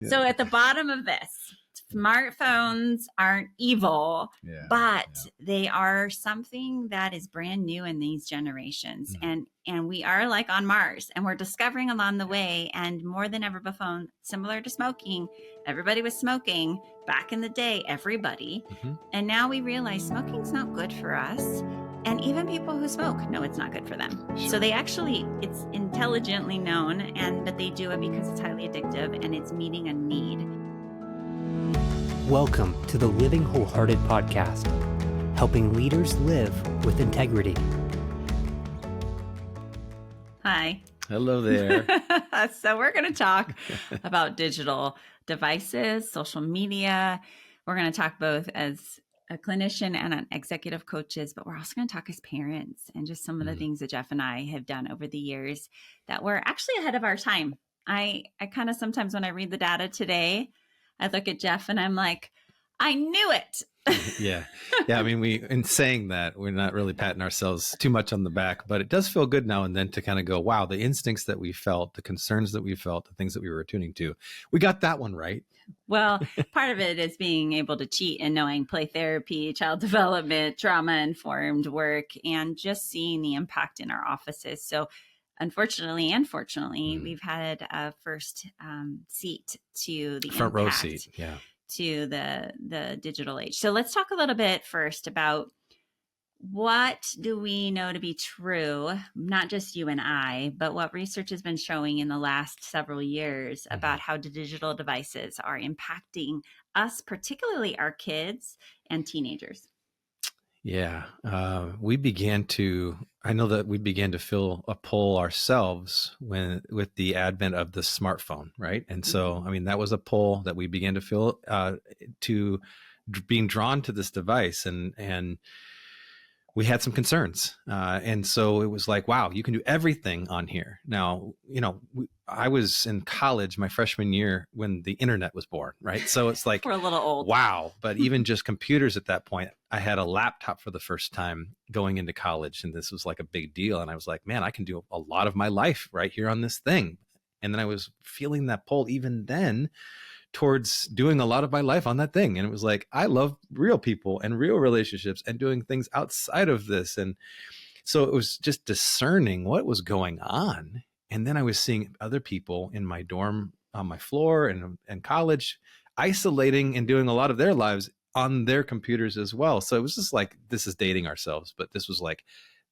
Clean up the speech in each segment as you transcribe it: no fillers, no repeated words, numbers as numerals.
So at the bottom of this, smartphones aren't evil, but they are something that is brand new in these generations. And we are like on Mars, and we're discovering along the way, and more than ever before, similar to smoking, everybody was smoking back in the day, everybody. And now we realize smoking's not good for us. And even people who smoke know it's not good for them. So they actually, it's intelligently known, but they do it because it's highly addictive and it's meeting a need. Welcome to the Living Wholehearted podcast, helping leaders live with integrity. Hi. Hello there. So we're going to talk about digital devices, social media. We're going to talk both as a clinician and an executive coaches, but we're also going to talk as parents and just some of the things that Jeff and I have done over the years that were actually ahead of our time. I kind of sometimes when I read the data today, I look at Jeff and I'm like, I knew it. Yeah. I mean, in saying that, we're not really patting ourselves too much on the back, but it does feel good now and then to kind of go, wow, the instincts that we felt, the concerns that we felt, the things that we were attuning to, we got that one right. Well, part of it is being able to cheat and knowing play therapy, child development, trauma-informed work, and just seeing the impact in our offices. So unfortunately and fortunately, we've had a first seat to the front row seat, to the digital age. So let's talk a little bit first about what do we know to be true, not just you and I, but what research has been showing in the last several years about how digital devices are impacting us, particularly our kids and teenagers. Yeah. I know that we began to feel a pull ourselves with the advent of the smartphone, right? And so, I mean, that was a pull that we began to feel to being drawn to this device, and we had some concerns. And so it was like, wow, you can do everything on here. Now, I was in college my freshman year when the internet was born, right? So it's like, we're a little old. Wow. But even just computers at that point, I had a laptop for the first time going into college, and this was like a big deal. And I was like, man, I can do a lot of my life right here on this thing. And then I was feeling that pull even then towards doing a lot of my life on that thing. And it was like, I love real people and real relationships and doing things outside of this. And so it was just discerning what was going on. And then I was seeing other people in my dorm on my floor and college isolating and doing a lot of their lives on their computers as well. So it was just like, this is dating ourselves, but this was like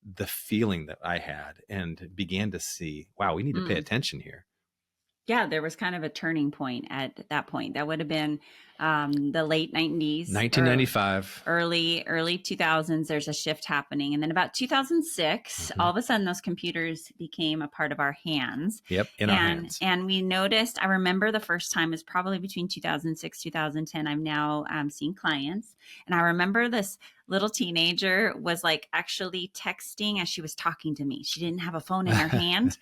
the feeling that I had and began to see, wow, we need to pay attention here. Yeah, there was kind of a turning point at that point. That would have been the late 90s. 1995. Early 2000s, there's a shift happening. And then about 2006, all of a sudden, those computers became a part of our hands. Yep, in our hands. And we noticed, I remember the first time is probably between 2006, 2010. I'm now seeing clients. And I remember this little teenager was like actually texting as she was talking to me. She didn't have a phone in her hand.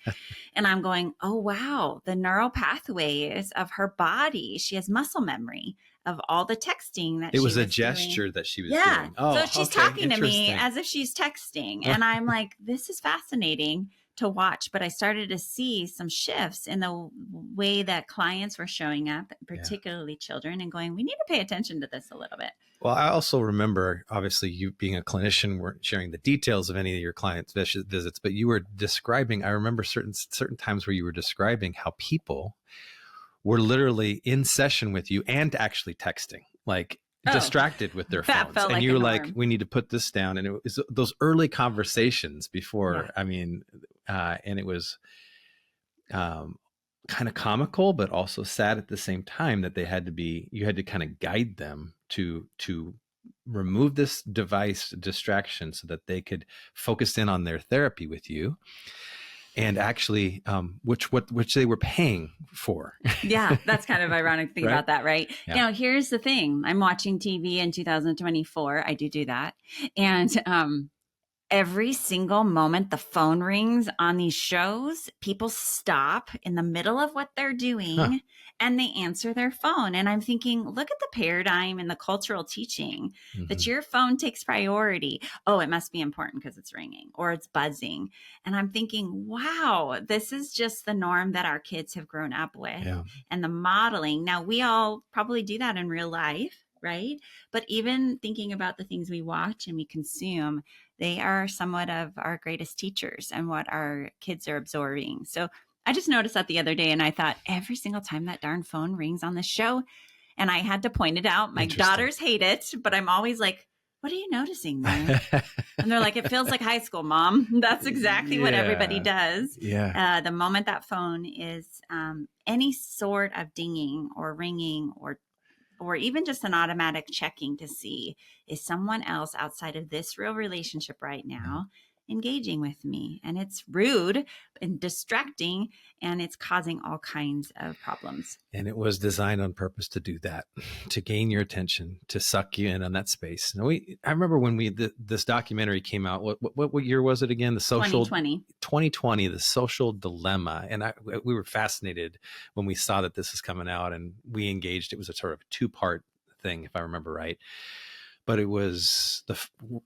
And I'm going, oh, wow, the neural pathways of her body. She has muscle memory of all the texting that it she was was a gesture doing. that she was doing. Oh, so she's talking to me as if she's texting. And I'm like, this is fascinating to watch. But I started to see some shifts in the way that clients were showing up, particularly children, and going, we need to pay attention to this a little bit. Well, I also remember, obviously, you being a clinician, weren't sharing the details of any of your clients' visits, but you were describing, I remember certain times where you were describing how people were literally in session with you and actually texting, like distracted with their phones. And like you were like, we need to put this down. And it was those early conversations before, and it was kind of comical, but also sad at the same time that you had to kind of guide them to remove this device distraction so that they could focus in on their therapy with you, and actually, which they were paying for. Yeah, that's kind of ironic to think about that, right? Yeah. Now, here's the thing. I'm watching TV in 2024. I do that. And every single moment the phone rings on these shows, people stop in the middle of what they're doing and they answer their phone. And I'm thinking, look at the paradigm and the cultural teaching that your phone takes priority. Oh, it must be important because it's ringing or it's buzzing. And I'm thinking, wow, this is just the norm that our kids have grown up with and the modeling. Now, we all probably do that in real life, right? But even thinking about the things we watch and we consume, they are somewhat of our greatest teachers and what our kids are absorbing. So I just noticed that the other day and I thought, every single time that darn phone rings on the show, and I had to point it out. My daughters hate it, but I'm always like, what are you noticing there? And they're like, it feels like high school, Mom. That's exactly what everybody does. Yeah. The moment that phone is any sort of dinging or ringing or even just an automatic checking to see, is someone else outside of this real relationship right now engaging with me? And it's rude and distracting, and it's causing all kinds of problems. And it was designed on purpose to do that, to gain your attention, to suck you in on that space. Now, I remember when this documentary came out. What year was it again? The social 2020, the social dilemma. And we were fascinated when we saw that this was coming out, and we engaged. It was a sort of 2-part thing, if I remember right. But it was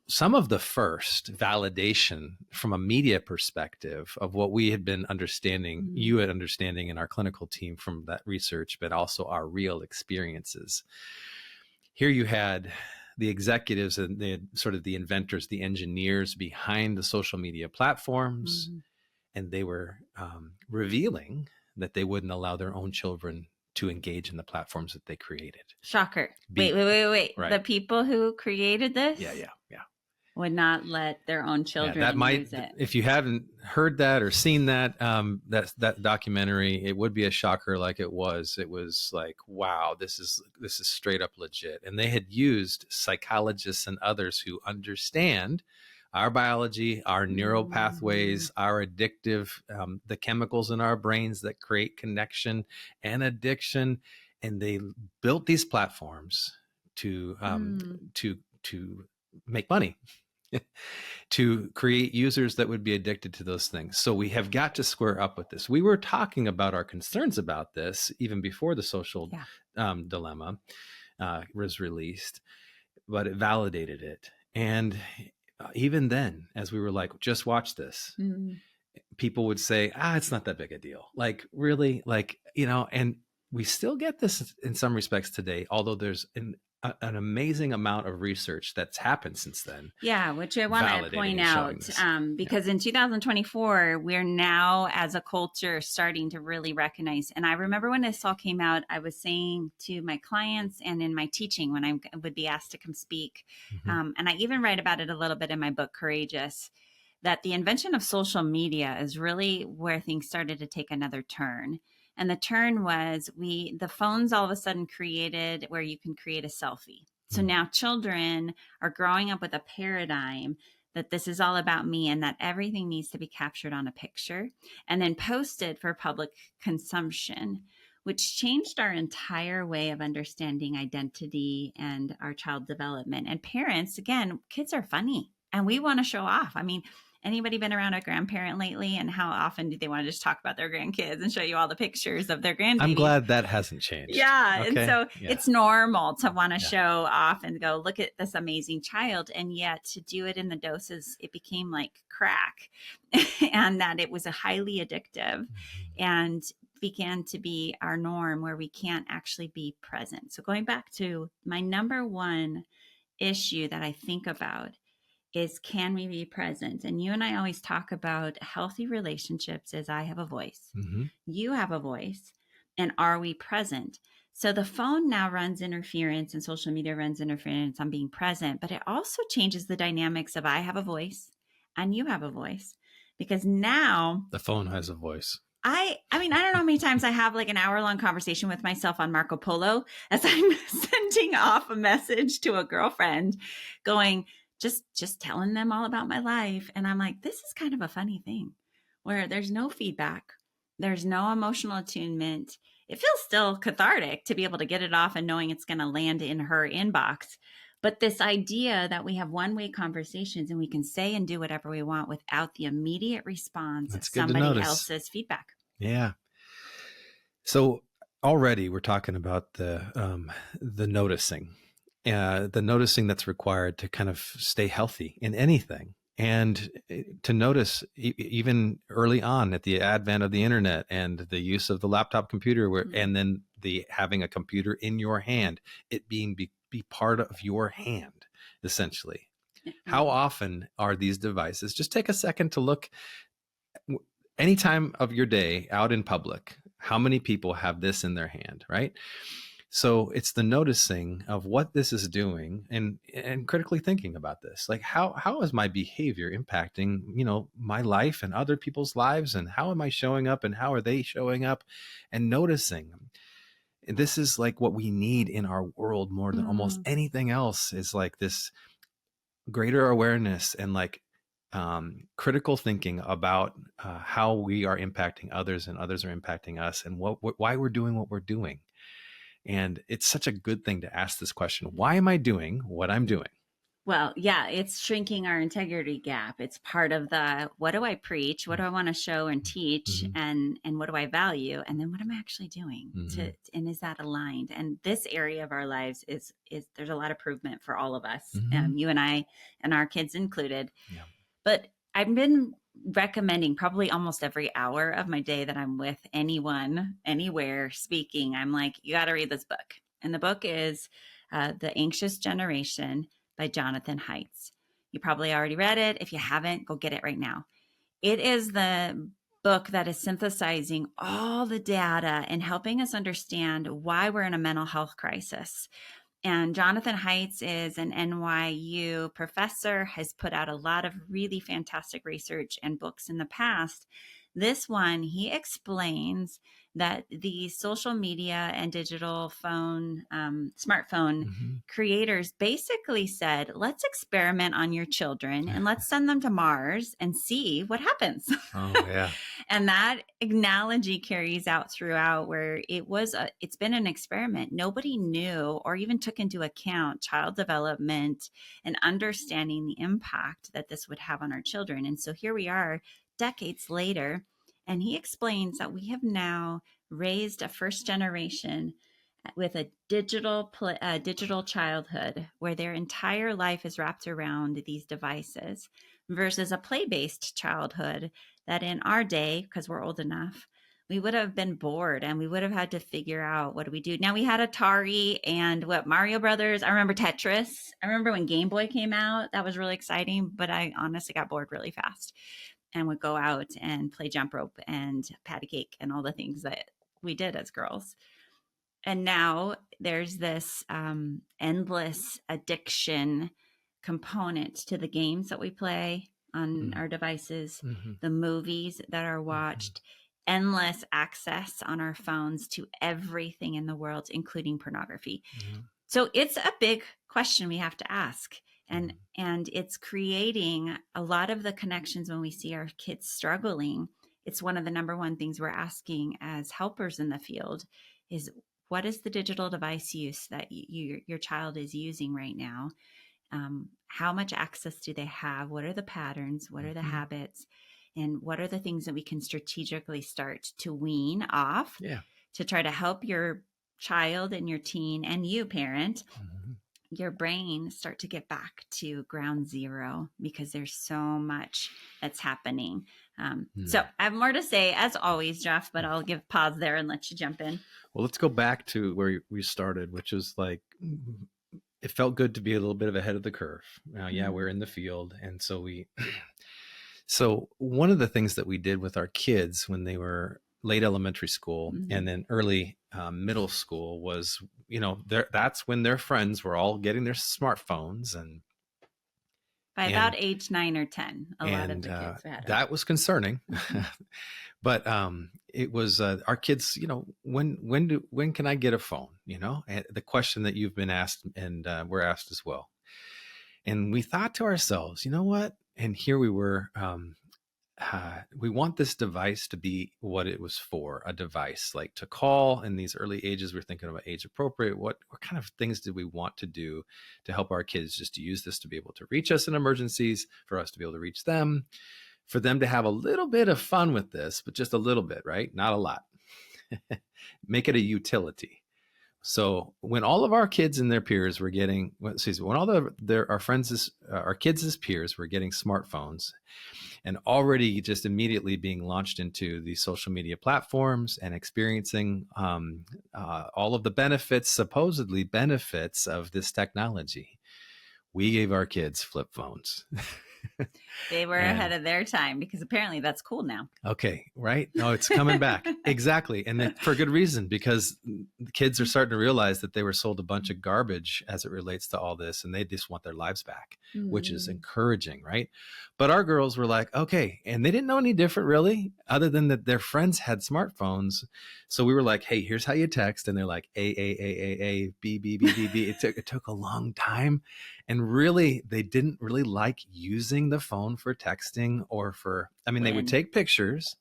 some of the first validation from a media perspective of what we had been understanding, you had understanding in our clinical team from that research, but also our real experiences. Here you had the executives and the inventors, the engineers behind the social media platforms, and they were revealing that they wouldn't allow their own children to engage in the platforms that they created. Shocker. Wait. Right. The people who created this? Yeah. Would not let their own children use it. If you haven't heard that or seen that, that documentary, it would be a shocker. Like it was like, wow, this is straight up legit. And they had used psychologists and others who understand our biology, our neural pathways, our addictive, the chemicals in our brains that create connection and addiction. And they built these platforms to make money, to create users that would be addicted to those things. So we have got to square up with this. We were talking about our concerns about this even before the social dilemma was released, but it validated it. And even then, as we were like, just watch this, people would say, it's not that big a deal. Like, really? Like, and we still get this in some respects today, although there's an amazing amount of research that's happened since then. Yeah, which I want to point out, because in 2024, we're now as a culture starting to really recognize. And I remember when this all came out, I was saying to my clients and in my teaching when I would be asked to come speak, and I even write about it a little bit in my book, Courageous, that the invention of social media is really where things started to take another turn. And the turn was the phones all of a sudden created where you can create a selfie. So now children are growing up with a paradigm that this is all about me and that everything needs to be captured on a picture and then posted for public consumption, which changed our entire way of understanding identity and our child development. And parents, again, kids are funny and we want to show off. I mean, anybody been around a grandparent lately, and how often do they want to just talk about their grandkids and show you all the pictures of their grandbabies? I'm glad that hasn't changed. Yeah. Okay. And so it's normal to want to show off and go, look at this amazing child. And yet to do it in the doses, it became like crack and that it was a highly addictive and began to be our norm where we can't actually be present. So going back to my number one issue that I think about is, can we be present? And you and I always talk about healthy relationships as I have a voice, you have a voice, and are we present? So the phone now runs interference and social media runs interference on being present, but it also changes the dynamics of I have a voice and you have a voice, because now the phone has a voice. I mean, I don't know how many times I have like an hour-long conversation with myself on Marco Polo as I'm sending off a message to a girlfriend going, just telling them all about my life. And I'm like, this is kind of a funny thing where there's no feedback. There's no emotional attunement. It feels still cathartic to be able to get it off and knowing it's going to land in her inbox. But this idea that we have one-way conversations and we can say and do whatever we want without the immediate response of That's good to somebody notice. else's feedback. Yeah. So already we're talking about the noticing, the noticing that's required to kind of stay healthy in anything. And to notice even early on at the advent of the internet and the use of the laptop computer, and then the having a computer in your hand, it being be part of your hand, essentially. How often are these devices? Just take a second to look any time of your day out in public. How many people have this in their hand, right? So it's the noticing of what this is doing and critically thinking about this. Like how is my behavior impacting, my life and other people's lives, and how am I showing up and how are they showing up, and noticing. And this is like what we need in our world more than almost anything else, is like this greater awareness and like critical thinking about how we are impacting others and others are impacting us, and why we're doing what we're doing. And it's such a good thing to ask this question. Why am I doing what I'm doing? Well, yeah, it's shrinking our integrity gap. It's part of the, what do I preach? What do I want to show and teach? And what do I value? And then what am I actually doing? And is that aligned? And this area of our lives is there's a lot of improvement for all of us, you and I, and our kids included. Yeah. But I've been recommending probably almost every hour of my day that I'm with anyone, anywhere speaking, I'm like, you got to read this book. And the book is The Anxious Generation by Jonathan Haidt. You probably already read it. If you haven't, go get it right now. It is the book that is synthesizing all the data and helping us understand why we're in a mental health crisis. And Jonathan Haidt is an NYU professor, has put out a lot of really fantastic research and books in the past. This one, he explains that the social media and digital phone, smartphone creators basically said, let's experiment on your children and let's send them to Mars and see what happens. Oh, yeah. And that analogy carries out throughout, where it's been an experiment. Nobody knew or even took into account child development and understanding the impact that this would have on our children. And so here we are decades later, and he explains that we have now raised a first generation with a digital childhood where their entire life is wrapped around these devices, versus a play-based childhood that in our day, because we're old enough, we would have been bored and we would have had to figure out, what do we do? Now we had Atari and Mario Brothers. I remember Tetris. I remember when Game Boy came out, that was really exciting, but I honestly got bored really fast and would go out and play jump rope and patty cake and all the things that we did as girls. And now there's this endless addiction component to the games that we play on our devices, the movies that are watched, endless access on our phones to everything in the world, including pornography. So it's a big question we have to ask. And it's creating a lot of the connections when we see our kids struggling. It's one of the number one things we're asking as helpers in the field is, what is the digital device use that your child is using right now? How much access do they have? What are the patterns? What are the habits? And what are the things that we can strategically start to wean off to try to help your child and your teen and you, parent, your brain start to get back to ground zero, because there's so much that's happening. So I have more to say, as always, Jeff, but I'll give pause there and let you jump in. Well, let's go back to where we started, which is like, it felt good to be a little bit of ahead of the curve. Yeah, we're in the field. And so so one of the things that we did with our kids when they were late elementary school and then early middle school was, that's when their friends were all getting their smartphones. And by about age 9 or 10, a lot of the kids had it. That was concerning. But it was our kids, when can I get a phone? And the question that you've been asked and we're asked as well. And we thought to ourselves, you know what? And here we were we want this device to be what it was for, a device, like to call in these early ages. We're thinking about age appropriate. What kind of things did we want to do to help our kids just to use this to be able to reach us in emergencies, for us to be able to reach them, for them to have a little bit of fun with this, but just a little bit, right? Not a lot. Make it a utility. So when all of our kids and their peers were getting, when all our friends, our kids' peers were getting smartphones, and already just immediately being launched into these social media platforms and experiencing all of the benefits, supposedly benefits of this technology, we gave our kids flip phones. They were ahead of their time, because apparently that's cool now. Okay, right? No, it's coming back. Exactly. And for good reason, because the kids are starting to realize that they were sold a bunch of garbage as it relates to all this, and they just want their lives back, which is encouraging, right? But our girls were like, okay. And they didn't know any different, really, other than that their friends had smartphones. So we were like, hey, here's how you text. And they're like, A, B, B, B, B, B. It took a long time. And really, they didn't really like using the phone for texting or for, they would take pictures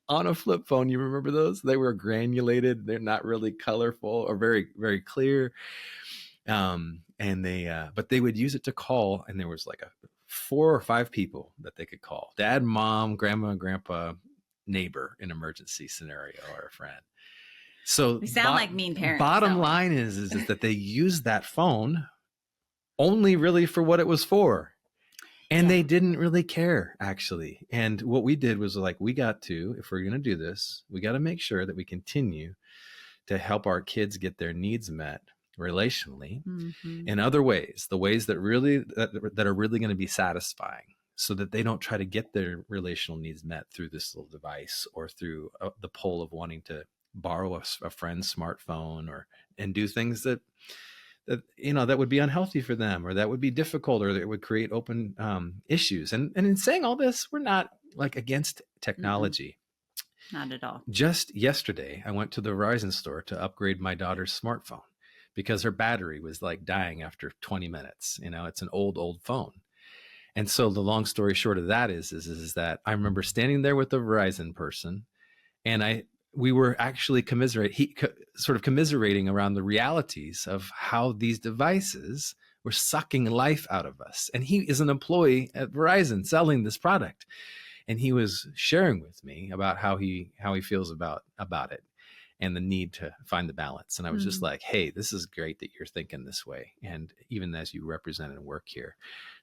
on a flip phone. You remember those? They were granulated. They're not really colorful or very, very clear. But they would use it to call. And there was like 4 or 5 people that they could call: dad, mom, grandma, grandpa, neighbor, in emergency scenario, or a friend. So we sound like mean parents. Bottom line is that they used that phone only really for what it was for. And they didn't really care, actually. And what we did was like, if we're going to do this, we got to make sure that we continue to help our kids get their needs met relationally in other ways, the ways that are really going to be satisfying, so that they don't try to get their relational needs met through this little device, or through the pull of wanting to borrow a friend's smartphone and do things that would be unhealthy for them, or that would be difficult, or that would create open issues. And in saying all this, we're not like against technology. Not at all. Just yesterday, I went to the Verizon store to upgrade my daughter's smartphone because her battery was like dying after 20 minutes. It's an old phone. And so the long story short of that is that I remember standing there with the Verizon person, and we were actually commiserating around the realities of how these devices were sucking life out of us. And he is an employee at Verizon selling this product. And he was sharing with me about how he feels about it, and the need to find the balance. And I was just like, hey, this is great that you're thinking this way. And even as you represent and work here.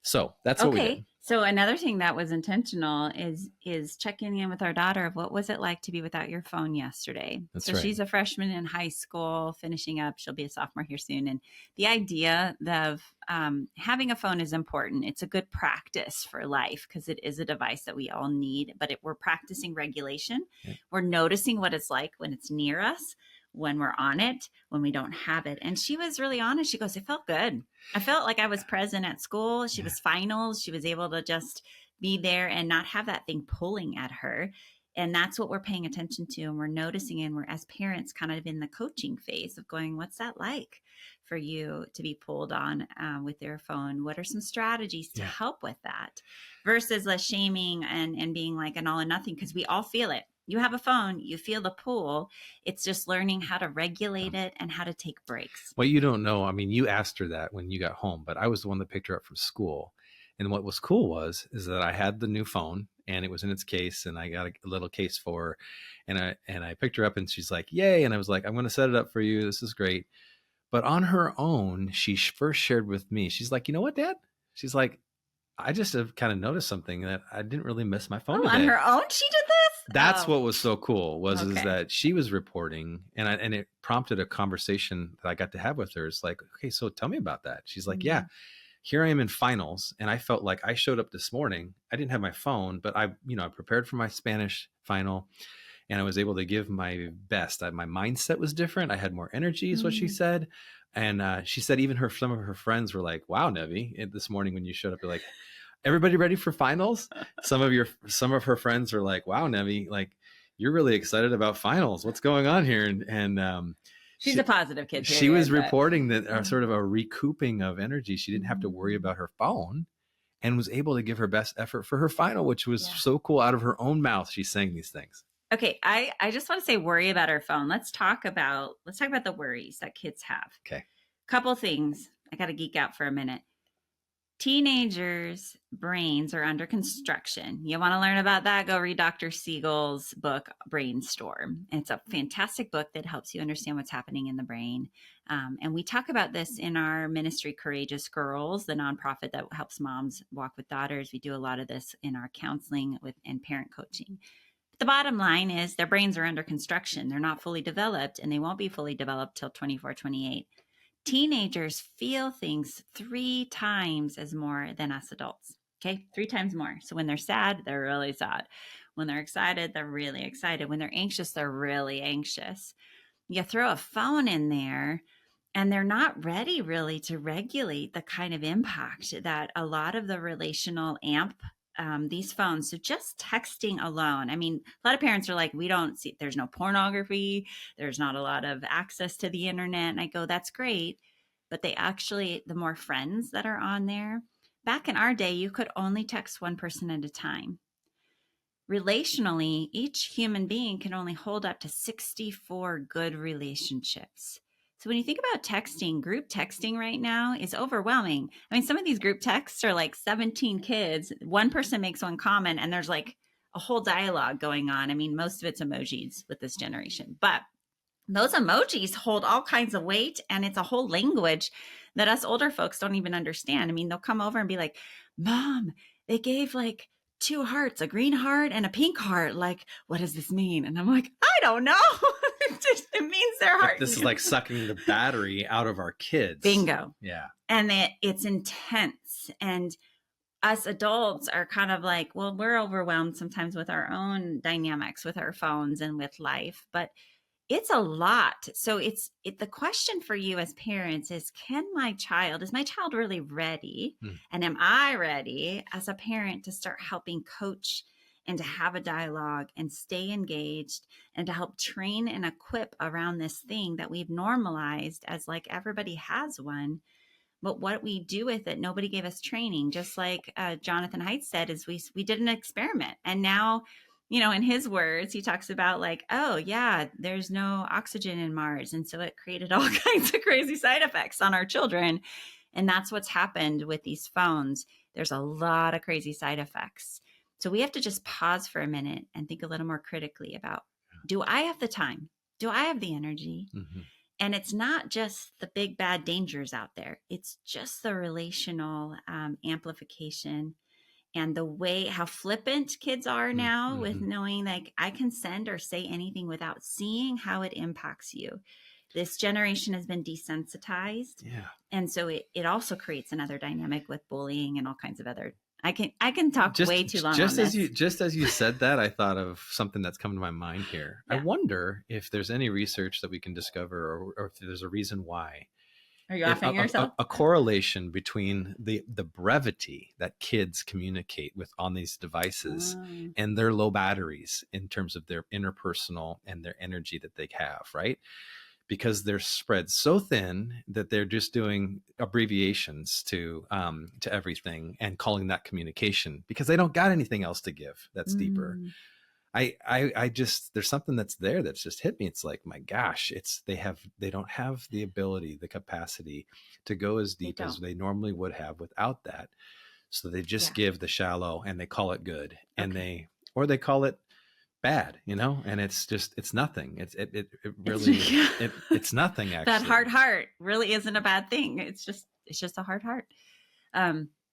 So that's what we did. So another thing that was intentional is checking in with our daughter of what was it like to be without your phone yesterday. That's right. She's a freshman in high school, finishing up. She'll be a sophomore here soon. And the idea of having a phone is important. It's a good practice for life, because it is a device that we all need, but we're practicing regulation. Yeah. We're noticing what it's like when it's near us, when we're on it, when we don't have it. And she was really honest. She goes, it felt good. I felt like I was present at school. She was finals. She was able to just be there and not have that thing pulling at her. And that's what we're paying attention to. And we're noticing, and we're, as parents, kind of in the coaching phase of going, what's that like for you to be pulled on with their phone? What are some strategies to help with that, versus less shaming and being like an all or nothing? Because we all feel it. You have a phone, you feel the pull. It's just learning how to regulate it and how to take breaks. Well, you don't know. You asked her that when you got home, but I was the one that picked her up from school. And what was cool is that I had the new phone, and it was in its case, and I got a little case for her, and I picked her up, and she's like, yay. And I was like, I'm going to set it up for you. This is great. But on her own, she first shared with me. She's like, you know what, Dad? She's like, I just have kind of noticed something, that I didn't really miss my phone today. On her own, she did this? That's what was so cool is that she was reporting, and it prompted a conversation that I got to have with her. It's like, okay, so tell me about that. She's like, yeah, here I am in finals, and I felt like I showed up this morning. I didn't have my phone, but I prepared for my Spanish final, and I was able to give my best. My mindset was different. I had more energy, is what she said. And she said even some of her friends were like, wow, Nevi, this morning when you showed up, you're like, everybody ready for finals? Some of her friends were like, wow, Nevi, like, you're really excited about finals. What's going on here? And she's a positive kid. She was reporting that sort of a recouping of energy. She didn't have to worry about her phone. and was able to give her best effort for her final, which was so cool. Out of her own mouth, she's saying these things. Okay, I just want to say worry about our phone. Let's talk about the worries that kids have. Okay. Couple things. I got to geek out for a minute. Teenagers' brains are under construction. You want to learn about that? Go read Dr. Siegel's book, Brainstorm. It's a fantastic book that helps you understand what's happening in the brain. And we talk about this in our ministry, Courageous Girls, the nonprofit that helps moms walk with daughters. We do a lot of this in our counseling and parent coaching. But the bottom line is their brains are under construction. They're not fully developed, and they won't be fully developed till 24, 28. Teenagers feel things 3 times as more than us adults. Okay, 3 times more. So when they're sad, they're really sad. When they're excited, they're really excited. When they're anxious, they're really anxious. You throw a phone in there, and they're not ready really to regulate the kind of impact that a lot of the relational these phones. So just texting alone. I mean, a lot of parents are like, we don't see, there's no pornography. There's not a lot of access to the internet. And I go, that's great. But the more friends that are on there, back in our day, you could only text one person at a time. Relationally, each human being can only hold up to 64 good relationships. So when you think about texting, group texting right now is overwhelming. I mean, some of these group texts are like 17 kids. One person makes one comment and there's like a whole dialogue going on. I mean, most of it's emojis with this generation, but those emojis hold all kinds of weight, and it's a whole language that us older folks don't even understand. I mean, they'll come over and be like, Mom, they gave like 2 hearts, a green heart and a pink heart. Like, what does this mean? And I'm like, I don't know. It means their heart. This is like sucking the battery out of our kids. Bingo. Yeah. And it's intense. And us adults are kind of like, well, we're overwhelmed sometimes with our own dynamics with our phones and with life, but it's a lot. So the question for you as parents is, is my child really ready? And am I ready as a parent to start helping coach and to have a dialogue and stay engaged and to help train and equip around this thing that we've normalized as like everybody has one. But what we do with it, nobody gave us training. Just like Jonathan Haidt said, is we did an experiment. And now, you know, in his words, he talks about like, oh yeah, there's no oxygen in Mars. And so it created all kinds of crazy side effects on our children. And that's what's happened with these phones. There's a lot of crazy side effects. So we have to just pause for a minute and think a little more critically about, do I have the time? Do I have the energy? Mm-hmm. And it's not just the big bad dangers out there. It's just the relational amplification and the way how flippant kids are now with knowing like I can send or say anything without seeing how it impacts you. This generation has been desensitized. Yeah. And so it also creates another dynamic with bullying and all kinds of other. I can talk way too long on this. Just as you said that, I thought of something that's come to my mind here. Yeah. I wonder if there's any research that we can discover or if there's a reason why. Are you offering yourself? A correlation between the brevity that kids communicate with on these devices and their low batteries in terms of their interpersonal and their energy that they have, right? Because they're spread so thin that they're just doing abbreviations to everything and calling that communication because they don't got anything else to give that's deeper. I just, there's something that's there that's just hit me. It's like, my gosh, they don't have the ability, the capacity to go as deep as they normally would have without that. So they just give the shallow and they call it good and they call it bad, you know, and it's nothing. It really, it's nothing actually. That hard heart really isn't a bad thing. It's just a hard heart.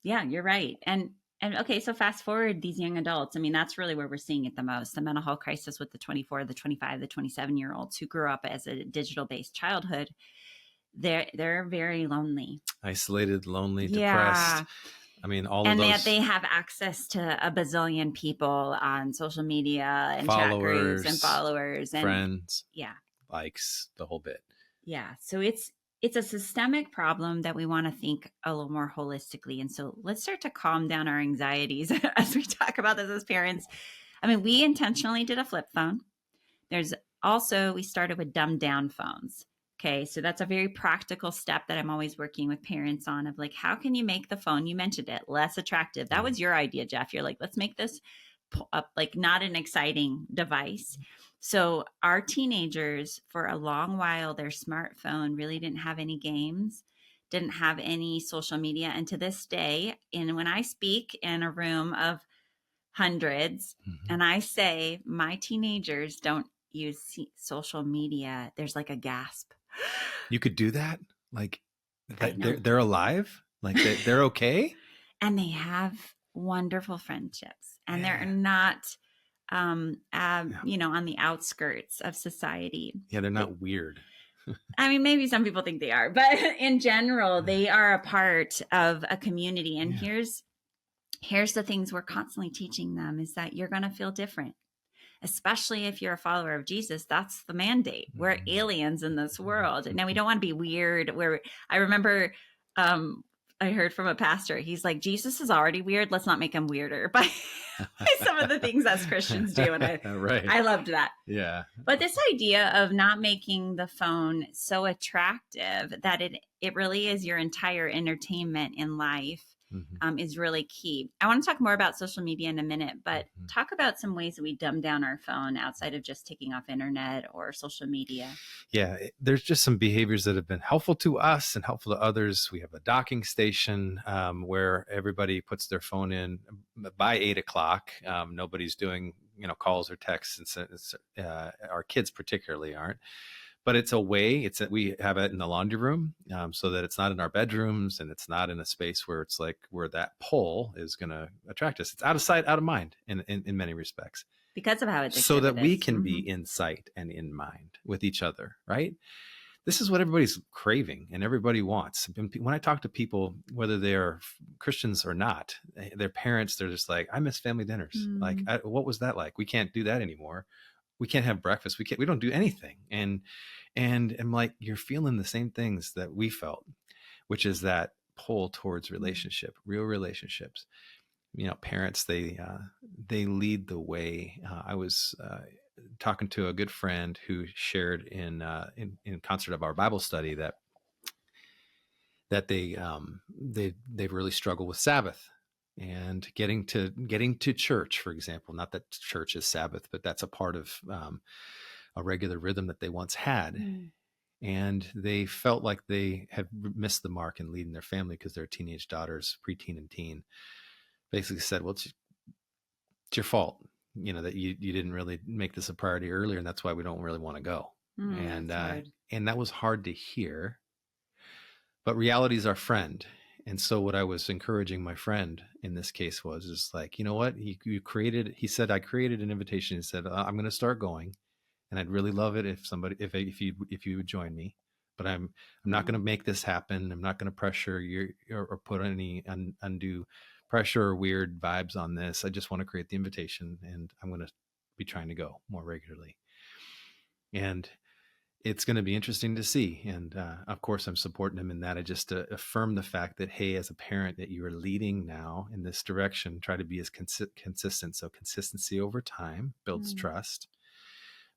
Yeah, you're right. And okay, so fast forward these young adults. I mean, that's really where we're seeing it the most. The mental health crisis with the 24, the 25, the 27-year-olds who grew up as a digital-based childhood. They're very lonely. Isolated, lonely, depressed. I mean, all of those. And they have access to a bazillion people on social media and chat groups and followers and friends. Yeah. Likes, the whole bit. Yeah. So it's a systemic problem that we want to think a little more holistically. And so let's start to calm down our anxieties as we talk about this as parents. I mean, we intentionally did a flip phone. We started with dumbed down phones. Okay, so that's a very practical step that I'm always working with parents on, of like, how can you make the phone, you mentioned it, less attractive? That was your idea, Jeff. You're like, let's make this like not an exciting device. So our teenagers, for a long while, their smartphone really didn't have any games, didn't have any social media. And to this day, and when I speak in a room of hundreds, and I say my teenagers don't use social media, there's like a gasp. You could do that? Like they're alive? Like they're okay? And they have wonderful friendships, and they're not on the outskirts of society. Yeah, they're not weird. I mean, maybe some people think they are, but in general, they are a part of a community. And here's the things we're constantly teaching them, is that you're going to feel different, especially if you're a follower of Jesus. That's the mandate. We're aliens in this world. Now, we don't want to be weird. I remember I heard from a pastor, he's like, Jesus is already weird. Let's not make him weirder by some of the things us Christians do. And I loved that. Yeah. But this idea of not making the phone so attractive that it really is your entire entertainment in life is really key. I want to talk more about social media in a minute, but talk about some ways that we dumb down our phone outside of just taking off internet or social media. Yeah, there's just some behaviors that have been helpful to us and helpful to others. We have a docking station where everybody puts their phone in by 8:00. Nobody's doing calls or texts, and our kids particularly aren't. But it's a way. We have it in the laundry room, so that it's not in our bedrooms, and it's not in a space where it's like where that pole is going to attract us. It's out of sight, out of mind, in many respects. Because of how it's so that we can be in sight and in mind with each other, right? This is what everybody's craving and everybody wants. When I talk to people, whether they're Christians or not, their parents, they're just like, I miss family dinners. Like, what was that like? We can't do that anymore. We can't have breakfast. We don't do anything. And I'm like, you're feeling the same things that we felt, which is that pull towards relationship, real relationships. Parents, they lead the way. I was talking to a good friend who shared in concert of our Bible study that they've really struggled with Sabbath. And getting to church, for example, not that church is Sabbath, but that's a part of a regular rhythm that they once had. And they felt like they had missed the mark in leading their family because their teenage daughters, preteen and teen, basically said, well, it's your fault, that you didn't really make this a priority earlier, and that's why we don't really want to go. And that was hard to hear. But reality is our friend. And so what I was encouraging my friend in this case was like, you know what? He said, I created an invitation. He said, I'm going to start going, and I'd really love it if you would join me, but I'm not going to make this happen. I'm not going to pressure you or put any undue pressure or weird vibes on this. I just want to create the invitation, and I'm going to be trying to go more regularly. And it's going to be interesting to see. And of course, I'm supporting him in that. I just affirm the fact that, hey, as a parent, that you are leading now in this direction, try to be as consistent. So consistency over time builds trust,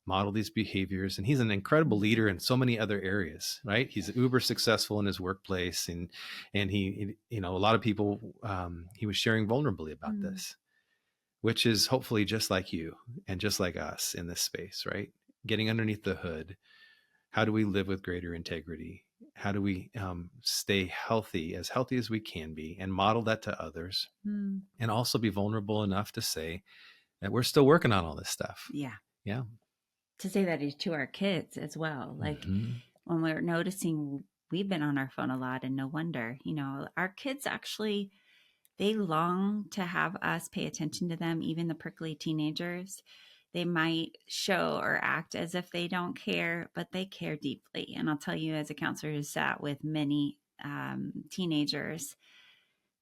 model these behaviors. And he's an incredible leader in so many other areas, right? He's uber successful in his workplace. And he a lot of people, he was sharing vulnerably about this, which is hopefully just like you and just like us in this space, right? Getting underneath the hood. How do we live with greater integrity? How do we stay healthy as we can be, and model that to others, and also be vulnerable enough to say that we're still working on all this stuff. Yeah. Yeah. To say that to our kids as well. Like when we're noticing we've been on our phone a lot, and no wonder, our kids actually, they long to have us pay attention to them, even the prickly teenagers. They might show or act as if they don't care, but they care deeply. And I'll tell you, as a counselor who sat with many teenagers,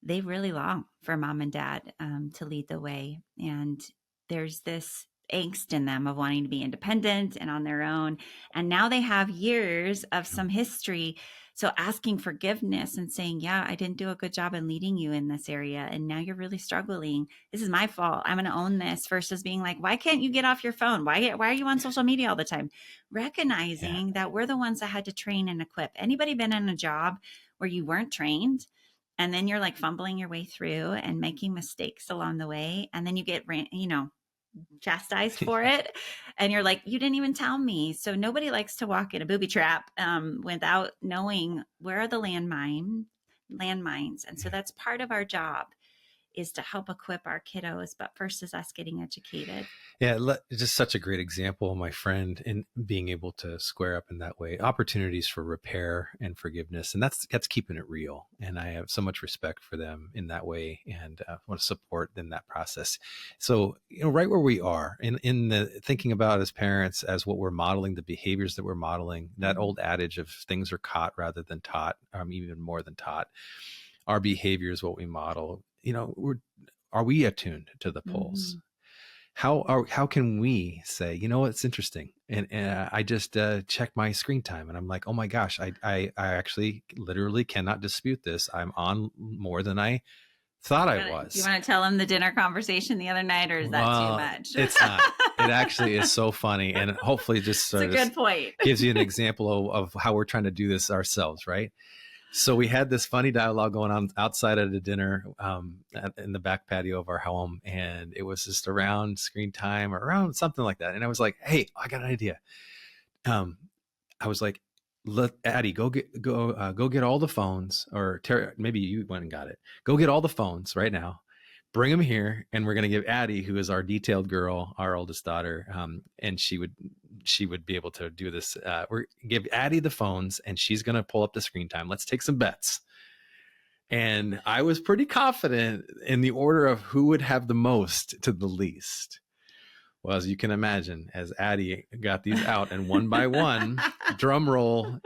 they really long for mom and dad to lead the way. And there's this angst in them of wanting to be independent and on their own. And now they have years of some history So asking forgiveness and saying, yeah, I didn't do a good job in leading you in this area. And now you're really struggling. This is my fault. I'm going to own this, versus being like, why can't you get off your phone? Why are you on social media all the time? Recognizing that we're the ones that had to train and equip. Anybody been in a job where you weren't trained? And then you're like fumbling your way through and making mistakes along the way. And then you get, chastised for it. And you're like, you didn't even tell me. So nobody likes to walk in a booby trap without knowing where are the landmines. And so that's part of our job, is to help equip our kiddos. But first is us getting educated. Yeah, just such a great example, my friend, in being able to square up in that way. Opportunities for repair and forgiveness, and that's keeping it real. And I have so much respect for them in that way, and want to support in that process. So, right where we are in the thinking about as parents, as what we're modeling, the behaviors that we're modeling, that old adage of things are caught rather than taught, even more than taught. Our behavior is what we model. Are we attuned to the pulse? How can we say, it's interesting, and I just checked my screen time, and I'm like, oh my gosh, I actually literally cannot dispute this. I'm on more than I thought I was. Do you want to tell them the dinner conversation the other night, or is that too much? It's not. It actually is so funny, and hopefully just sort of a good point. Gives you an example of how we're trying to do this ourselves, right? So we had this funny dialogue going on outside at a dinner in the back patio of our home, and it was just around screen time or around something like that. And I was like, "Hey, I got an idea." I was like, "Let Addie go get all the phones, or Terra, maybe you went and got it. Go get all the phones right now. Bring them here, and we're going to give Addie, who is our detailed girl, our oldest daughter, and she would be able to do this. We're give Addie the phones, and she's going to pull up the screen time. Let's take some bets." And I was pretty confident in the order of who would have the most to the least. Well, as you can imagine, as Addie got these out, and one by one, drum roll,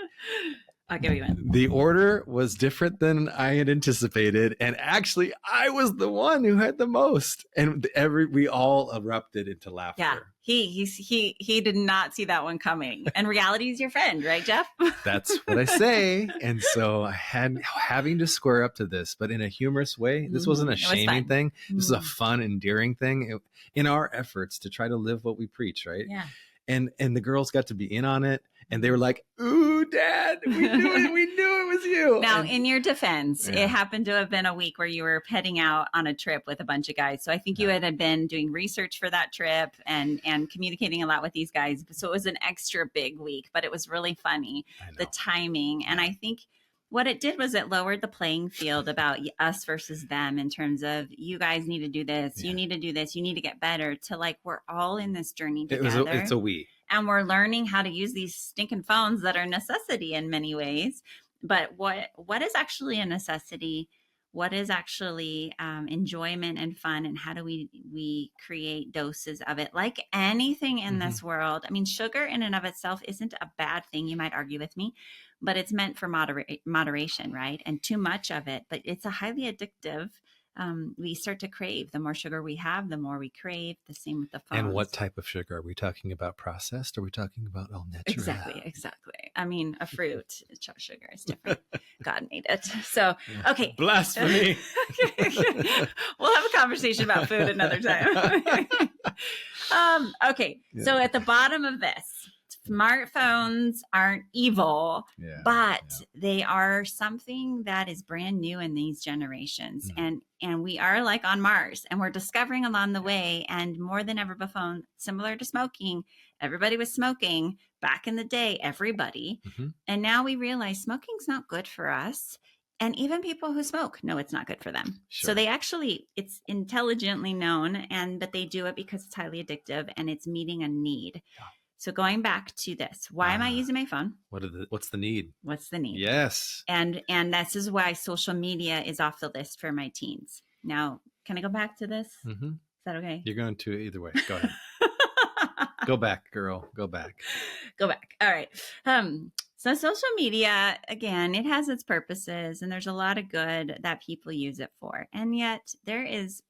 I'll give you one. the order was different than I had anticipated, and actually, I was the one who had the most. And we all erupted into laughter. Yeah, he did not see that one coming. And reality is your friend, right, Jeff? That's what I say. And so I had having to square up to this, but in a humorous way. This wasn't a shaming thing. This is a fun, endearing thing in our efforts to try to live what we preach, right? Yeah. And the girls got to be in on it, and they were like, "Ooh, Dad, we knew it. We knew it was you." Now, in your defense, it happened to have been a week where you were heading out on a trip with a bunch of guys. So I think you had been doing research for that trip and communicating a lot with these guys. So it was an extra big week, but it was really funny, the timing. And I think what it did was it lowered the playing field about us versus them, in terms of, you guys need to do this, you need to do this, you need to get better, to like, we're all in this journey together. It's a we. And we're learning how to use these stinking phones that are a necessity in many ways. But what is actually a necessity? What is actually enjoyment and fun? And how do we create doses of it? Like anything in this world. I mean, sugar in and of itself isn't a bad thing. You might argue with me, but it's meant for moderation, right? And too much of it, but it's a highly addictive. We start to crave. The more sugar we have, the more we crave. The same with the phones. And what type of sugar? Are we talking about processed? Or are we talking about all natural? Exactly. I mean, a fruit, sugar is different. God made it. So, okay. Blasphemy. We'll have a conversation about food another time. Okay. Yeah. So at the bottom of this, smartphones aren't evil, but they are something that is brand new in these generations. And we are like on Mars, and we're discovering along the way. And more than ever before, similar to smoking, everybody was smoking back in the day, everybody. And now we realize smoking's not good for us. And even people who smoke know it's not good for them. Sure. So they actually, it's intelligently known, but they do it because it's highly addictive and it's meeting a need. Yeah. So going back to this, why am I using my phone? What's the need? What's the need? Yes. And this is why social media is off the list for my teens. Now, can I go back to this? Is that okay? You're going to either way. Go ahead. Go back, girl. Go back. Go back. All right. So social media, again, it has its purposes, and there's a lot of good that people use it for. And yet there's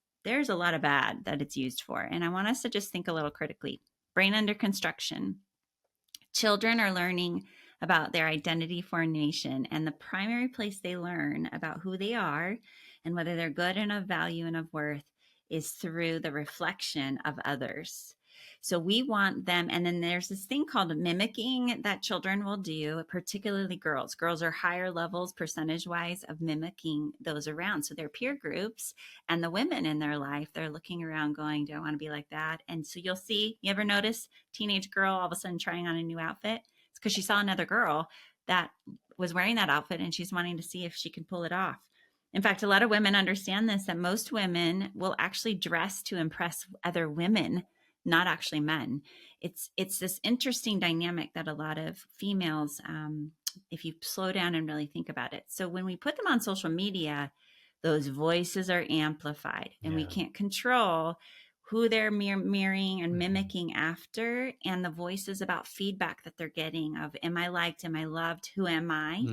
a lot of bad that it's used for. And I want us to just think a little critically. Brain under construction. Children are learning about their identity formation. And the primary place they learn about who they are and whether they're good and of value and of worth is through the reflection of others. So we want them, and then there's this thing called mimicking that children will do, particularly girls. Girls are higher levels percentage-wise of mimicking those around. So their peer groups and the women in their life, they're looking around going, do I want to be like that? And so you'll see, you ever notice teenage girl all of a sudden trying on a new outfit? It's because she saw another girl that was wearing that outfit and she's wanting to see if she can pull it off. In fact, a lot of women understand this, that most women will actually dress to impress other women, not actually men. It's this interesting dynamic that a lot of females, if you slow down and really think about it. So when we put them on social media, those voices are amplified, and we can't control who they're mirroring and mimicking after, and the voices about feedback that they're getting of, am I liked? Am I loved? Who am I?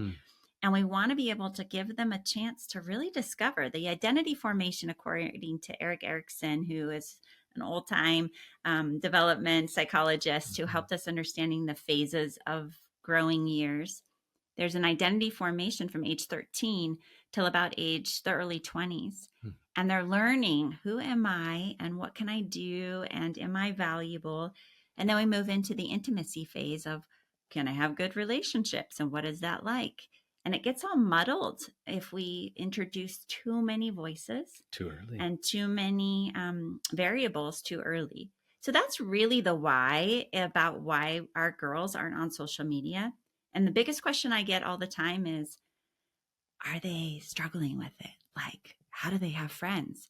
And we want to be able to give them a chance to really discover the identity formation, according to Erik Erikson, who is an old-time development psychologist who helped us understanding the phases of growing years. There's an identity formation from age 13 till about the early 20s. And they're learning, who am I and what can I do and am I valuable? And then we move into the intimacy phase of, can I have good relationships and what is that like? And it gets all muddled if we introduce too many voices too early and too many variables too early. So that's really the why about why our girls aren't on social media. And the biggest question I get all the time is, are they struggling with it? Like, how do they have friends?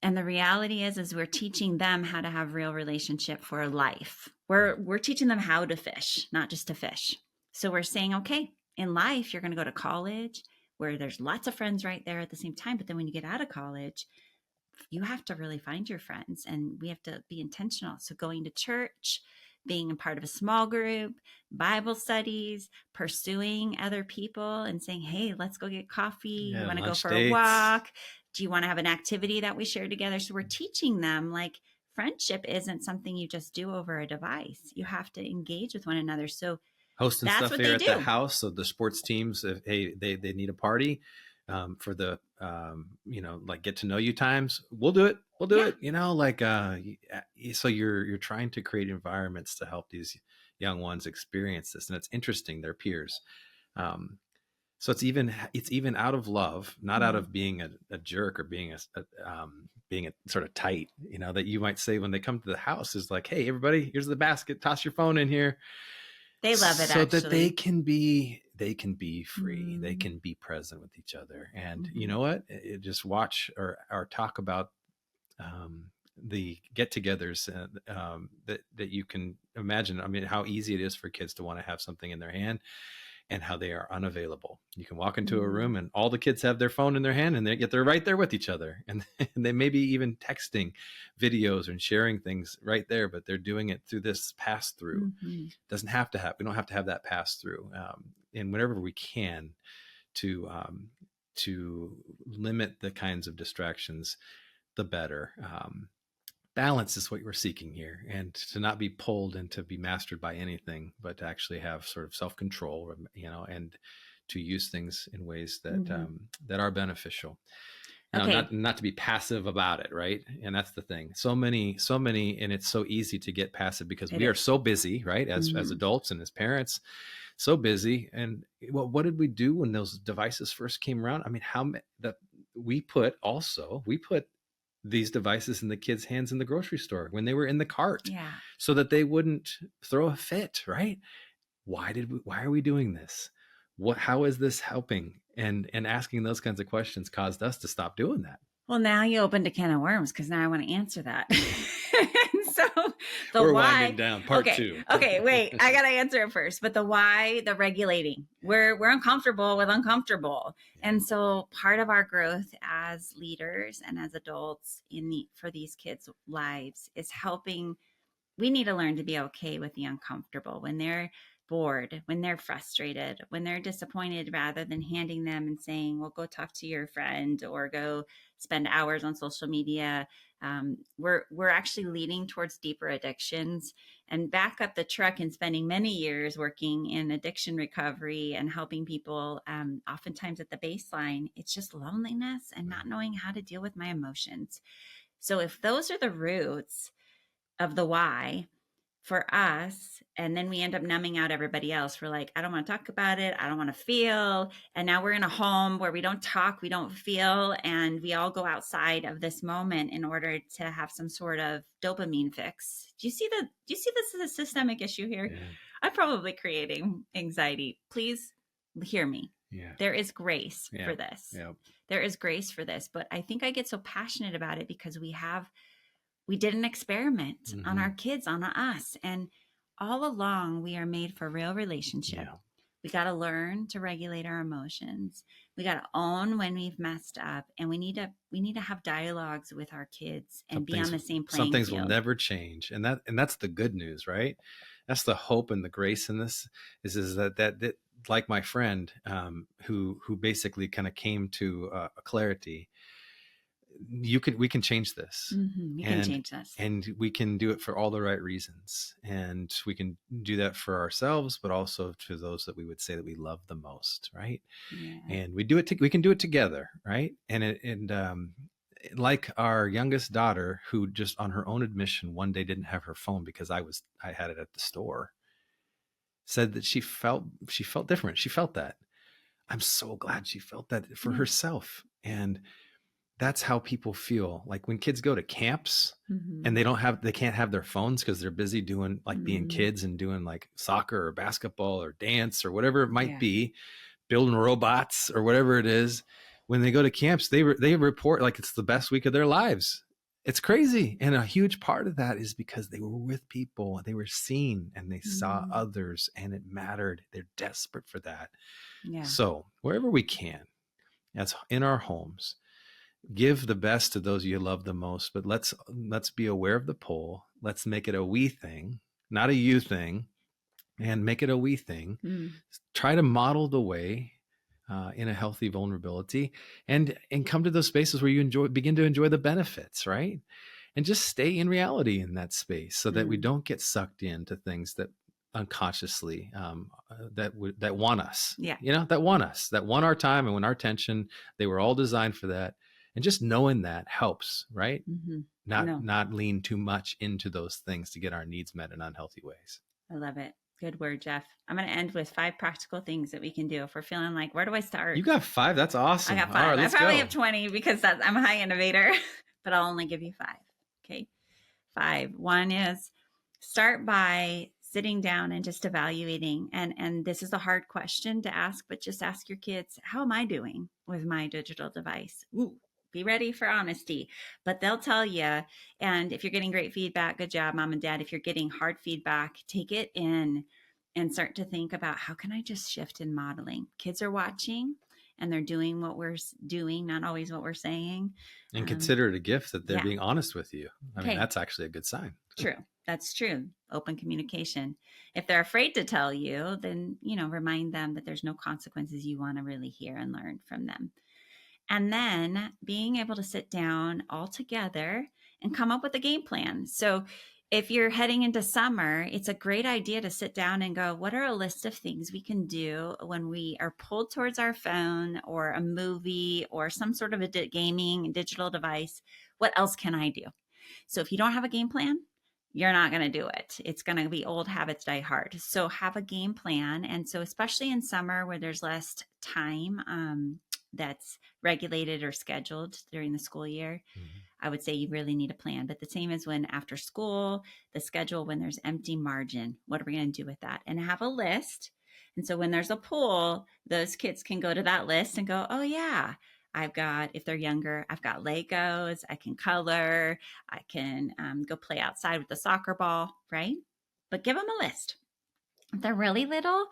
And the reality is we're teaching them how to have real relationship for life. We're teaching them how to fish, not just to fish. So we're saying, okay, in life, you're going to go to college where there's lots of friends right there at the same time. But then when you get out of college, you have to really find your friends, and we have to be intentional. So going to church, being a part of a small group, Bible studies, pursuing other people and saying, hey, let's go get coffee. You want to go for a walk? Do you want to have an activity that we share together? So we're teaching them, like, friendship isn't something you just do over a device. You have to engage with one another. So hosting stuff here at the house. So the sports teams, if they need a party for the like get to know you times, we'll do it. We'll do it. So you're trying to create environments to help these young ones experience this, and it's interesting. Their peers. So it's even out of love, not out of being a jerk or being a sort of tight. That you might say when they come to the house is like, hey, everybody, here's the basket. Toss your phone in here. They love it, so that they can be free. They can be present with each other. And you know what? Just watch or talk about the get-togethers that you can imagine. I mean, how easy it is for kids to want to have something in their hand, and how they are unavailable. You can walk into a room and all the kids have their phone in their hand, and they're right there with each other. And they may be even texting videos and sharing things right there, but they're doing it through this pass through. We don't have to have that pass through. And whenever we can to limit the kinds of distractions, the better. Balance is what we're seeking here, and to not be pulled and to be mastered by anything, but to actually have sort of self-control, and to use things in ways that that are beneficial. Now, not to be passive about it, right? And that's the thing. So many, and it's so easy to get passive because we are so busy, right? As adults and as parents, so busy. And what did we do when those devices first came around? I mean, we put these devices in the kids' hands in the grocery store when they were in the cart, so that they wouldn't throw a fit, right? Why are we doing this? How is this helping? And asking those kinds of questions caused us to stop doing that. Well, now you opened a can of worms, because now I want to answer that. So we're winding down part 2. Okay, wait, I got to answer it first. But the why, the regulating, we're uncomfortable with uncomfortable. And so part of our growth as leaders and as adults for these kids' lives is helping. We need to learn to be okay with the uncomfortable when they're bored, when they're frustrated, when they're disappointed, rather than handing them and saying, well, go talk to your friend or go spend hours on social media. We're actually leading towards deeper addictions. and back up the truck and spending many years working in addiction recovery and helping people, oftentimes at the baseline, it's just loneliness and not knowing how to deal with my emotions. So if those are the roots of the why for us, and then we end up numbing out everybody else, we're like, I don't want to talk about it, I don't want to feel. And now we're in a home where we don't talk, we don't feel, and we all go outside of this moment in order to have some sort of dopamine fix. Do you see this as a systemic issue here? Yeah. I'm probably creating anxiety. Please hear me. Yeah. There is grace Yeah. for this. Yeah. There is grace for this, but I think I get so passionate about it because we did an experiment on our kids, on us. And all along, we are made for real relationship. Yeah. We got to learn to regulate our emotions. We got to own when we've messed up. And we need to have dialogues with our kids and be on the same playing Some things field. will never change. And that's the good news, right? That's the hope and the grace in this is that like my friend, who basically kind of came to a clarity. We can change this. We can change this. And we can do it for all the right reasons. And we can do that for ourselves, but also to those that we would say that we love the most, right? Yeah. And we can do it together, right? And like our youngest daughter, who just on her own admission one day didn't have her phone because I had it at the store, said that she felt different. She felt that. I'm so glad she felt that for herself. And that's how people feel. Like when kids go to camps and they can't have their phones because they're busy doing like being kids and doing like soccer or basketball or dance or whatever it might be, building robots or whatever it is. When they go to camps, they report like it's the best week of their lives. It's crazy. And a huge part of that is because they were with people, they were seen and they saw others and it mattered. They're desperate for that. Yeah. So wherever we can, that's in our homes, give the best to those you love the most, but let's be aware of the pull. Let's make it a we thing, not a you thing, and make it a we thing. Try to model the way in a healthy vulnerability and come to those spaces where you begin to enjoy the benefits, right? And just stay in reality in that space so that we don't get sucked into things that unconsciously that want us, that want our time and want our attention. They were all designed for that. And just knowing that helps, right? Not lean too much into those things to get our needs met in unhealthy ways. I love it. Good word, Jeff. I'm going to end with 5 practical things that we can do if we're feeling like, where do I start? You got 5? That's awesome. I got 5. I probably have 20 because I'm a high innovator, but I'll only give you 5. Okay. 5. 1 is start by sitting down and just evaluating. And this is a hard question to ask, but just ask your kids, how am I doing with my digital device? Ooh. Be ready for honesty, but they'll tell you. And if you're getting great feedback, good job, mom and dad. If you're getting hard feedback, take it in and start to think about how can I just shift in modeling? Kids are watching and they're doing what we're doing, not always what we're saying. And consider it a gift that they're being honest with you. I mean, that's actually a good sign. True. That's true. Open communication. If they're afraid to tell you, then, remind them that there's no consequences. You want to really hear and learn from them. And then being able to sit down all together and come up with a game plan. So if you're heading into summer, it's a great idea to sit down and go, what are a list of things we can do when we are pulled towards our phone or a movie or some sort of a gaming digital device? What else can I do? So if you don't have a game plan, you're not going to do it. It's going to be old habits die hard. So have a game plan. And so especially in summer where there's less time, that's regulated or scheduled during the school year, I would say you really need a plan. But the same as when after school, the schedule, when there's empty margin, what are we going to do with that? And have a list. And so when there's a pool, those kids can go to that list and go, oh yeah, if they're younger, I've got Legos, I can color, I can go play outside with the soccer ball, right? But give them a list. If they're really little,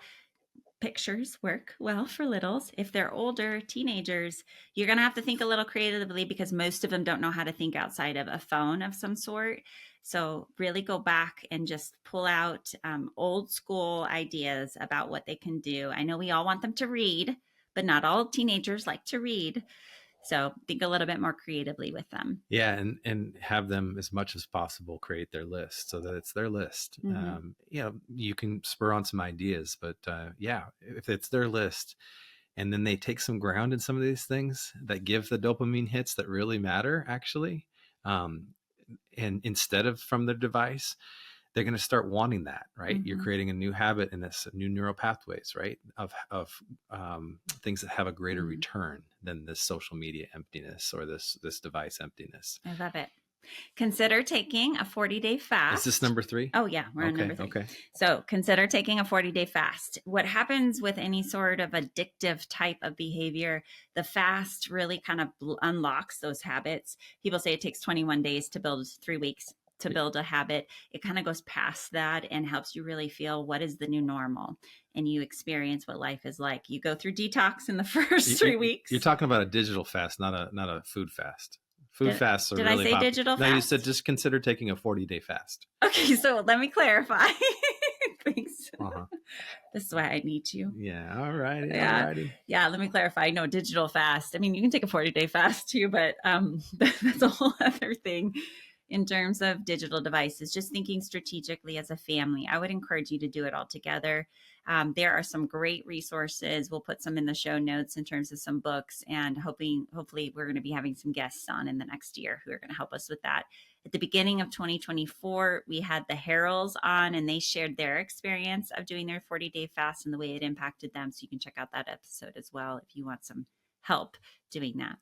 pictures work well for littles. If they're older, teenagers, you're going to have to think a little creatively because most of them don't know how to think outside of a phone of some sort. So really go back and just pull out old school ideas about what they can do. I know we all want them to read, but not all teenagers like to read. So think a little bit more creatively with them. Yeah, and have them as much as possible create their list so that it's their list. You can spur on some ideas, but if it's their list, and then they take some ground in some of these things that give the dopamine hits that really matter, actually, and instead of from their device, they're going to start wanting that, right? You're creating a new habit and this new neural pathways, right? Of things that have a greater return than this social media emptiness or this device emptiness. I love it. Consider taking a 40-day fast. Is this number 3? Oh yeah, we're on number 3. Okay. So consider taking a 40-day fast. What happens with any sort of addictive type of behavior, the fast really kind of unlocks those habits. People say it takes 21 days to build 3 weeks to build a habit. It kind of goes past that and helps you really feel what is the new normal, and you experience what life is like. You go through detox in the first 3 weeks. You're talking about a digital fast, not a food fast. Food fasts are really Did I say digital fast? No, you said just consider taking a 40-day fast. Okay, so let me clarify. Thanks. This is why I need you. Yeah, all righty. Yeah, let me clarify. No, digital fast. I mean, you can take a 40-day fast too, but that's a whole other thing. In terms of digital devices, just thinking strategically as a family, I would encourage you to do it all together. There are some great resources. We'll put some in the show notes in terms of some books, and hopefully we're going to be having some guests on in the next year who are going to help us with that. At the beginning of 2024, we had the Harrells on, and they shared their experience of doing their 40-day fast and the way it impacted them. So you can check out that episode as well if you want some help doing that.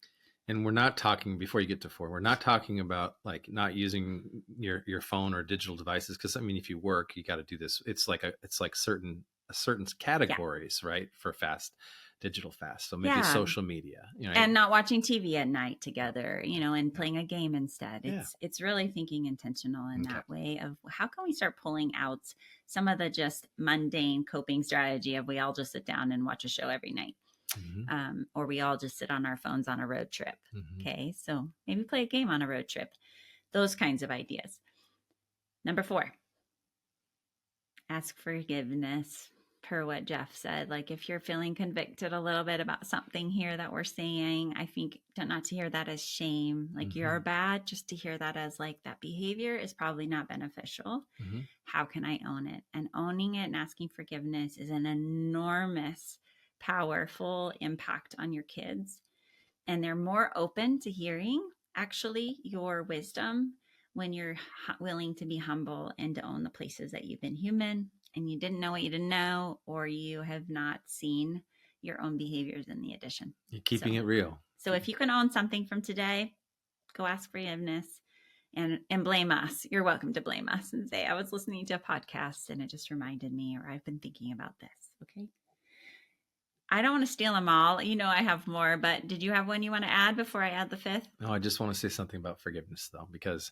And we're not talking, before you get to 4, we're not talking about like not using your phone or digital devices. Cause I mean, if you work, you got to do this. It's like certain categories, right? For digital fast. So maybe social media, and not watching TV at night together, and playing a game instead. It's really thinking intentional in that way of how can we start pulling out some of the just mundane coping strategy of we all just sit down and watch a show every night. Or we all just sit on our phones on a road trip. Okay, so maybe play a game on a road trip. Those kinds of ideas. Number 4, ask forgiveness. Per what Jeff said, like if you're feeling convicted a little bit about something here that we're saying, I think not to hear that as shame, like you're bad, just to hear that as like that behavior is probably not beneficial. How can I own it? And owning it and asking forgiveness is an enormous powerful impact on your kids, and they're more open to hearing actually your wisdom when you're willing to be humble and to own the places that you've been human and you didn't know what you didn't know, or you have not seen your own behaviors in the addition. You're keeping it real. So if you can own something from today, go ask forgiveness and blame us. You're welcome to blame us and say, I was listening to a podcast and it just reminded me, or I've been thinking about this. Okay. I don't want to steal them all. I have more, but did you have one you want to add before I add the 5th? No, I just want to say something about forgiveness, though, because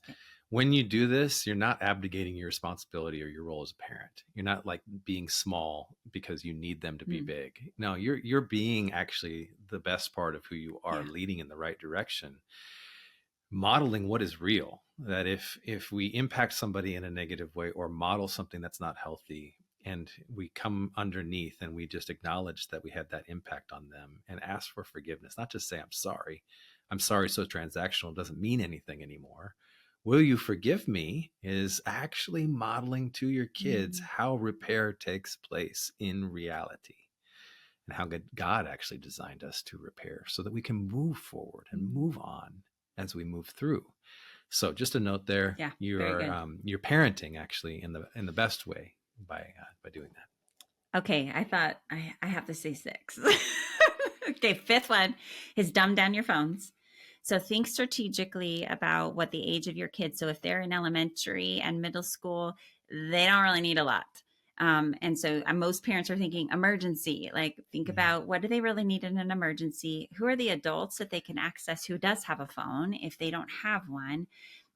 when you do this, you're not abdicating your responsibility or your role as a parent. You're not like being small because you need them to be big. No, you're being actually the best part of who you are, leading in the right direction, modeling what is real. That if we impact somebody in a negative way or model something that's not healthy, and we come underneath and we just acknowledge that we had that impact on them and ask for forgiveness, not just say, I'm sorry so transactional, doesn't mean anything anymore. Will you forgive me is actually modeling to your kids how repair takes place in reality and how God actually designed us to repair so that we can move forward and move on as we move through. So just a note there, you're parenting actually in the best way by doing that. Okay, I thought I have to say 6. Okay, 5th one is dumb down your phones. So think strategically about what the age of your kids. So if they're in elementary and middle school, they don't really need a lot. And so most parents are thinking emergency, like think about what do they really need in an emergency? Who are the adults that they can access who does have a phone if they don't have one?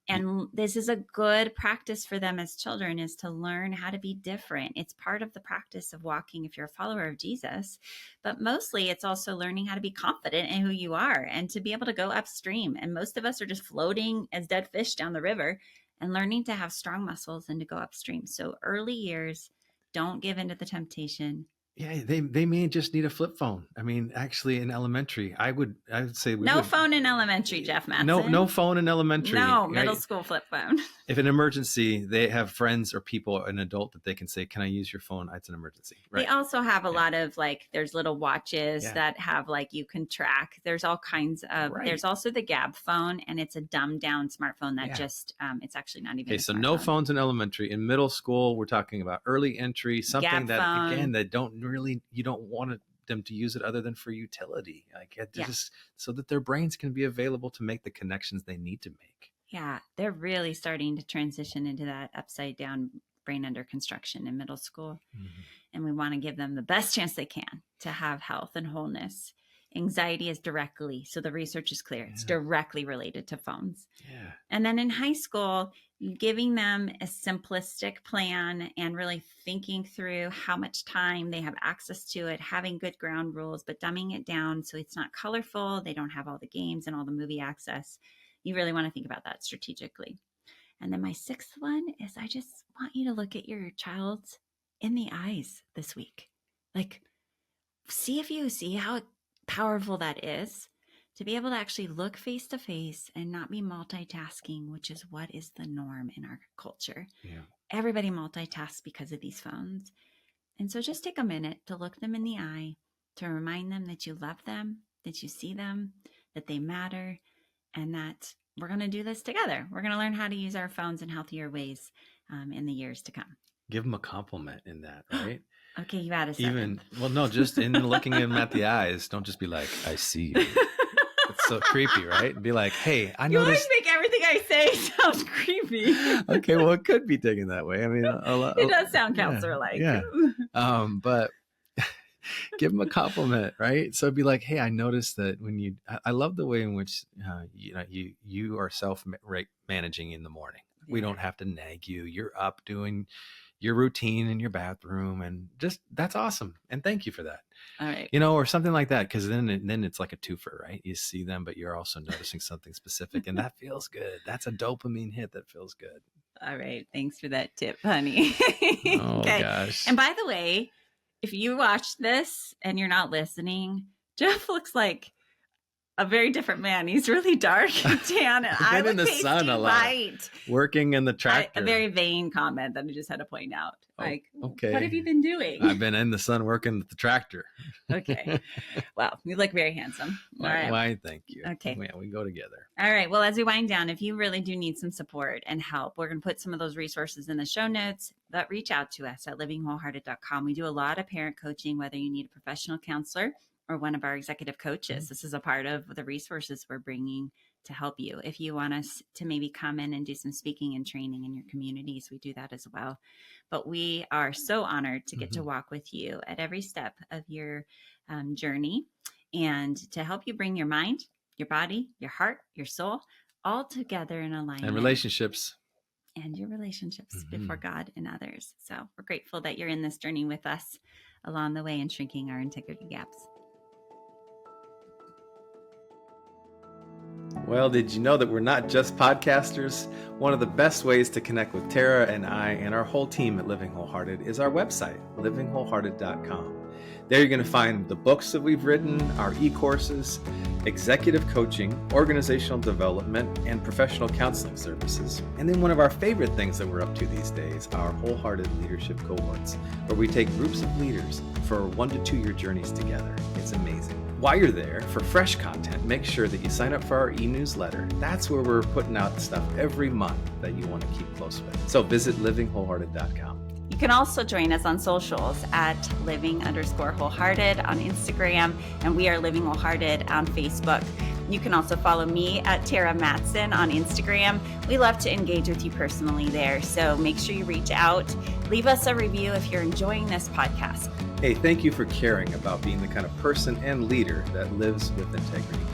And this is a good practice for them as children, is to learn how to be different. It's part of the practice of walking if you're a follower of Jesus, but mostly it's also learning how to be confident in who you are and to be able to go upstream. And most of us are just floating as dead fish down the river, and learning to have strong muscles and to go upstream. So early years, don't give into the temptation. Yeah, they may just need a flip phone. I mean, actually, in elementary, I would say phone in elementary, Jeff Mattson. No phone in elementary. No, middle school flip phone. If an emergency, they have friends or people, an adult that they can say, "Can I use your phone? It's an emergency." Right. They also have a lot of there's little watches that have you can track. There's all kinds of. Right. There's also the Gab phone, and it's a dumbed down smartphone that just it's actually not even. Okay, so no phones in elementary. In middle school, we're talking about early entry, something Gab that phone. Again that you don't want them to use it other than for utility, just so that their brains can be available to make the connections they need to make. Yeah, they're really starting to transition into that upside down brain under construction in middle school. Mm-hmm. And we want to give them the best chance they can to have health and wholeness. Anxiety is directly, so the research is clear, it's directly related to phones. Yeah. And then in high school, giving them a simplistic plan and really thinking through how much time they have access to it, having good ground rules, but dumbing it down so it's not colorful. They don't have all the games and all the movie access. You really want to think about that strategically. And then my sixth one is I just want you to look at your child in the eyes this week. See if you see how powerful that is to be able to actually look face to face and not be multitasking, which is what is the norm in our culture. Yeah. Everybody multitasks because of these phones. And so just take a minute to look them in the eye, to remind them that you love them, that you see them, that they matter, and that we're going to do this together. We're going to learn how to use our phones in healthier ways in the years to come. Give them a compliment in that, right? Okay, you add a second. Just in looking them at the eyes. Don't just be like, I see you. It's so creepy, right? Be like, hey, I noticed. You always make everything I say sound creepy. Okay, well, it could be taken that way. I mean, it does sound counselor-like. Yeah. But give them a compliment, right? So it'd be like, hey, I noticed that when I love the way in which you are self-managing in the morning. Yeah. We don't have to nag you. You're up doing your routine in your bathroom, and just that's awesome. And thank you for that. All right. Or something like that, because then it's like a twofer, right? You see them, but you're also noticing something specific, and that feels good. That's a dopamine hit that feels good. All right. Thanks for that tip, honey. Oh, gosh. And by the way, if you watch this and you're not listening, Jeff looks like a very different man. He's really dark and tan, and I look in the sun a lot. White. Working in the tractor. A very vain comment that I just had to point out. Okay. What have you been doing? I've been in the sun working with the tractor. Okay. Well, you look very handsome. All right. Why? Thank you. Okay. Yeah, we go together. All right. Well, as we wind down, if you really do need some support and help, we're going to put some of those resources in the show notes. But reach out to us at livingwholehearted.com. We do a lot of parent coaching, whether you need a professional counselor or one of our executive coaches. This is a part of the resources we're bringing to help you. If you want us to maybe come in and do some speaking and training in your communities, we do that as well. But we are so honored to get to walk with you at every step of your journey and to help you bring your mind, your body, your heart, your soul all together in alignment. And relationships. And your relationships before God and others. So we're grateful that you're in this journey with us along the way and shrinking our integrity gaps. Well, did you know that we're not just podcasters? One of the best ways to connect with Terra and I and our whole team at Living Wholehearted is our website, livingwholehearted.com. There you're going to find the books that we've written, our e-courses, executive coaching, organizational development, and professional counseling services. And then one of our favorite things that we're up to these days, our Wholehearted Leadership Cohorts, where we take groups of leaders for 1 to 2 year journeys together. It's amazing. While you're there, for fresh content, make sure that you sign up for our e-newsletter. That's where we're putting out stuff every month that you want to keep close with. So visit livingwholehearted.com. You can also join us on socials at living_wholehearted on Instagram, and we are Living Wholehearted on Facebook. You can also follow me at Terra Mattson on Instagram. We love to engage with you personally there, so make sure you reach out. Leave us a review if you're enjoying this podcast. Hey, thank you for caring about being the kind of person and leader that lives with integrity.